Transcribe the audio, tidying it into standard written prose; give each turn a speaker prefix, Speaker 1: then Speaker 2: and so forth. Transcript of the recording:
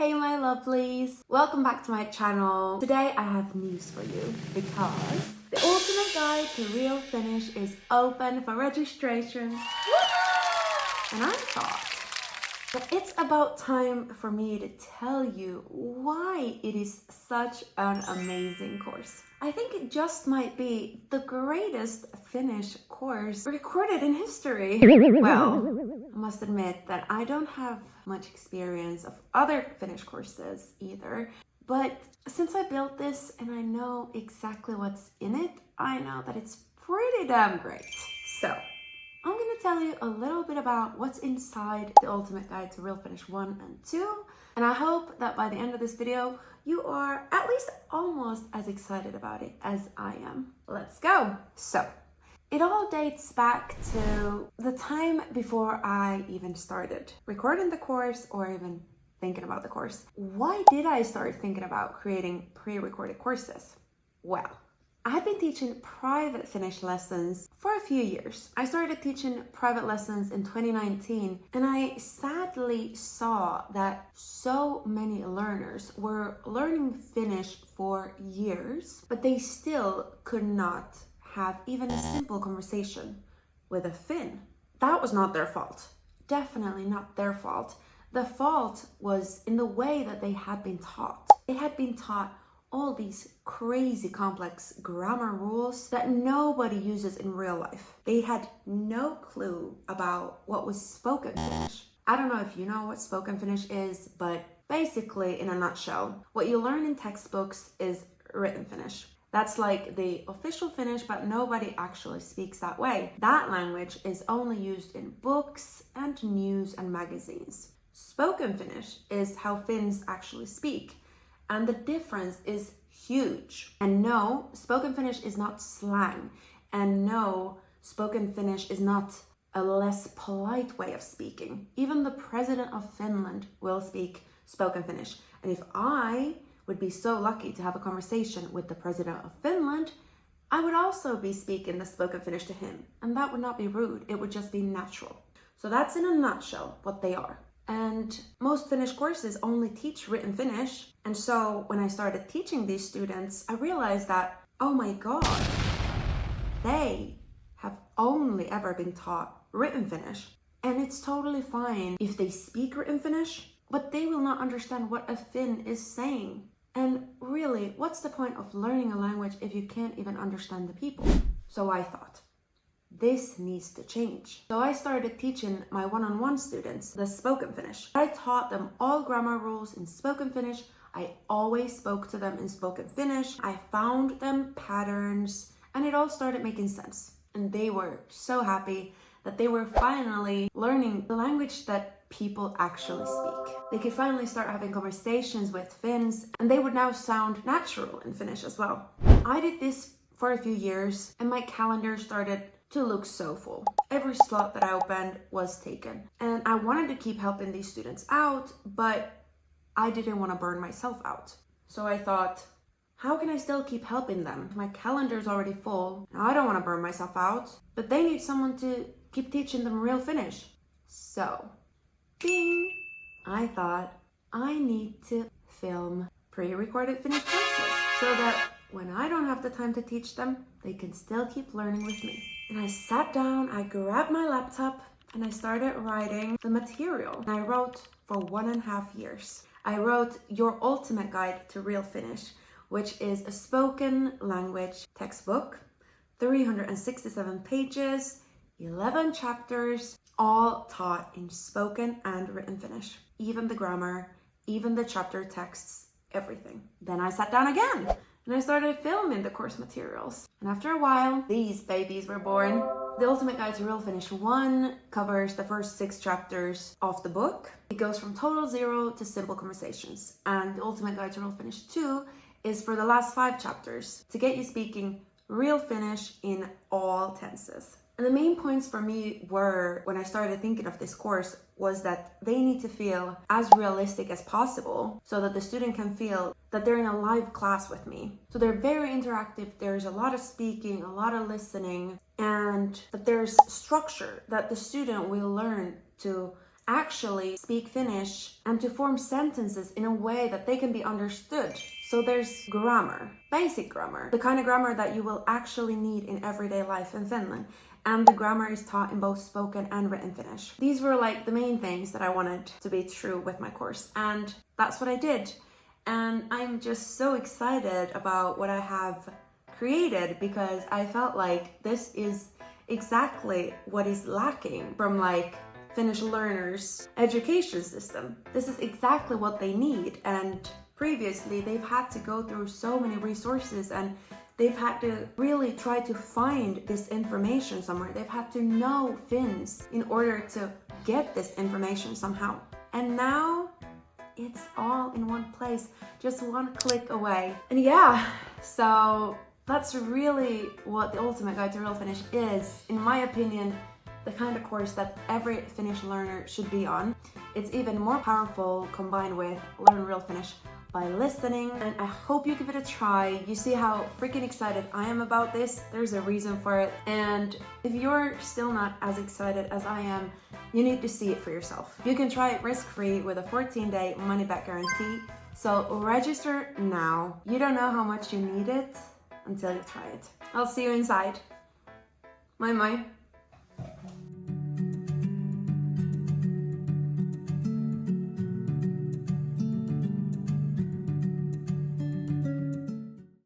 Speaker 1: Hey my lovelies! Welcome back to my channel. Today I have news for you because the ultimate guide to real Finnish is open for registration. And I thought that it's about time for me to tell you why it is such an amazing course. I think it just might be the greatest Finnish course recorded in history. Well, I must admit that I don't have much experience of other Finnish courses either, but since I built this and I know exactly what's in it, I know that it's pretty damn great. So, I'm going to tell you a little bit about what's inside the Ultimate Guide to Real Finnish 1 and 2, and I hope that by the end of this video, you are at least almost as excited about it as I am. Let's go! So, it all dates back to the time before I even started recording the course or even thinking about the course. Why did I start thinking about creating pre-recorded courses? Well, I've been teaching private Finnish lessons for a few years. I started teaching private lessons in 2019, and I sadly saw that so many learners were learning Finnish for years, but they still could not have even a simple conversation with a Finn. That was not their fault. Definitely not their fault. The fault was in the way that they had been taught. They had been taught all these crazy complex grammar rules that nobody uses in real life. They had no clue about what was spoken Finnish. I don't know if you know what spoken Finnish is, but basically, in a nutshell, what you learn in textbooks is written Finnish. That's like the official Finnish, but nobody actually speaks that way. That language is only used in books and news and magazines. Spoken Finnish is how Finns actually speak, and the difference is huge. And no, spoken Finnish is not slang, and no, spoken Finnish is not a less polite way of speaking. Even the president of Finland will speak spoken Finnish, and if I would be so lucky to have a conversation with the president of Finland, I would also be speaking the spoken Finnish to him. And that would not be rude, it would just be natural. So that's in a nutshell what they are. And most Finnish courses only teach written Finnish. And so when I started teaching these students, I realized that, oh my God, they have only ever been taught written Finnish. And it's totally fine if they speak written Finnish, but they will not understand what a Finn is saying. And really, what's the point of learning a language if you can't even understand the people? So I thought, this needs to change. So I started teaching my one-on-one students the spoken Finnish. I taught them all grammar rules in spoken Finnish. I always spoke to them in spoken Finnish. I found them patterns, and it all started making sense. And they were so happy that they were finally learning the language that people actually speak. They could finally start having conversations with Finns, and they would now sound natural in Finnish as well. I did this for a few years, and my calendar started to look so full. Every slot that I opened was taken. And I wanted to keep helping these students out, but I didn't want to burn myself out. So I thought, how can I still keep helping them? My calendar's already full, and I don't want to burn myself out, but they need someone to keep teaching them real Finnish. So, ding! I thought I need to film pre-recorded Finnish courses so that when I don't have the time to teach them, they can still keep learning with me. And I sat down, I grabbed my laptop, and I started writing the material. And I wrote for 1.5 years. I wrote Your Ultimate Guide to Real Finnish, which is a spoken language textbook, 367 pages, 11 chapters, all taught in spoken and written Finnish. Even the grammar, even the chapter texts, everything. Then I sat down again and I started filming the course materials. And after a while, these babies were born. The Ultimate Guide to Real Finnish 1 covers the first 6 chapters of the book. It goes from total 0 to simple conversations. And the Ultimate Guide to Real Finnish 2 is for the last 5 chapters to get you speaking real Finnish in all tenses. And the main points for me were, when I started thinking of this course, was that they need to feel as realistic as possible so that the student can feel that they're in a live class with me. So they're very interactive, there's a lot of speaking, a lot of listening, and that there's structure that the student will learn to actually speak Finnish and to form sentences in a way that they can be understood. So there's grammar, basic grammar, the kind of grammar that you will actually need in everyday life in Finland. And the grammar is taught in both spoken and written Finnish. These were like the main things that I wanted to be true with my course, and that's what I did. And I'm just so excited about what I have created because I felt like this is exactly what is lacking from like Finnish learners' education system. This is exactly what they need, and previously they've had to go through so many resources and they've had to really try to find this information somewhere. They've had to know Finns in order to get this information somehow. And now it's all in one place, just one click away. And yeah, so that's really what the Ultimate Guide to Real Finnish is, in my opinion, the kind of course that every Finnish learner should be on. It's even more powerful combined with Learn Real Finnish by listening, and I hope you give it a try. You see how freaking excited I am about this. There's a reason for it, and if you're still not as excited as I am, you need to see it for yourself. You can try it risk-free with a 14-day money-back guarantee, so register now. You don't know how much you need it until you try it. I'll see you inside. Moi moi!